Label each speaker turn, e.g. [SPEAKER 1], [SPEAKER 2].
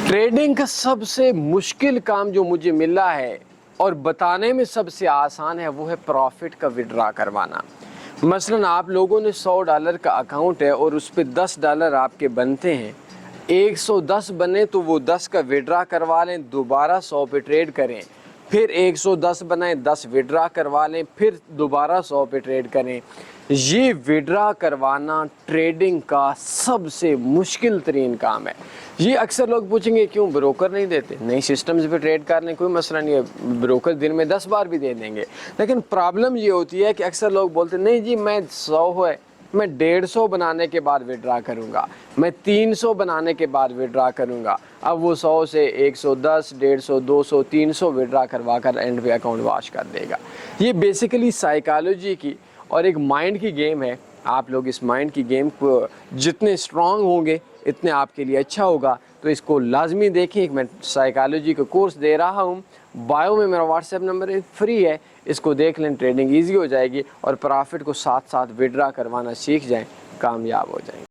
[SPEAKER 1] Trading का सबसे मुश्किल काम जो मुझे मिला है और बताने में सबसे आसान है वो है प्रॉफिट का विड्रॉ करवाना। मसलन आप लोगों ने $100 का अकाउंट है और उस पर $10 आपके बनते हैं, 110 बने तो वो 10 का विड्रॉ करवा लें, दोबारा 100 पे ट्रेड करें, फिर 110 बनाएं, 10 विड्रॉ करवा लें, फिर दोबारा 100 पे ट्रेड करें। ये विड्रॉ करवाना ट्रेडिंग का सबसे मुश्किल तरीन काम है। ये अक्सर लोग पूछेंगे क्यों ब्रोकर नहीं देते? नहीं, सिस्टम्स पे ट्रेड कर लें, कोई मसला नहीं है, ब्रोकर दिन में 10 बार भी दे देंगे। लेकिन प्रॉब्लम ये होती है कि अक्सर लोग बोलते नहीं जी मैं 100 है, मैं 150 बनाने के बाद विड्रॉ करूंगा, मैं 300 बनाने के बाद विड्रॉ करूंगा। अब वो 100 से 110, 150, 200, 300 विड्रॉ करवा कर एंड पे अकाउंट वॉश कर देगा। ये बेसिकली साइकोलॉजी की और एक माइंड की गेम है। आप लोग इस माइंड की गेम को जितने स्ट्रांग होंगे इतने आपके लिए अच्छा होगा। तो इसको लाजमी देखें। एक मैं साइकोलॉजी का कोर्स दे रहा हूँ, बायो में मेरा व्हाट्सएप नंबर है, फ्री है, इसको देख लें, ट्रेडिंग ईजी हो जाएगी और प्रॉफिट को साथ साथ विड्रॉ करवाना सीख जाएं, कामयाब हो जाएंगे।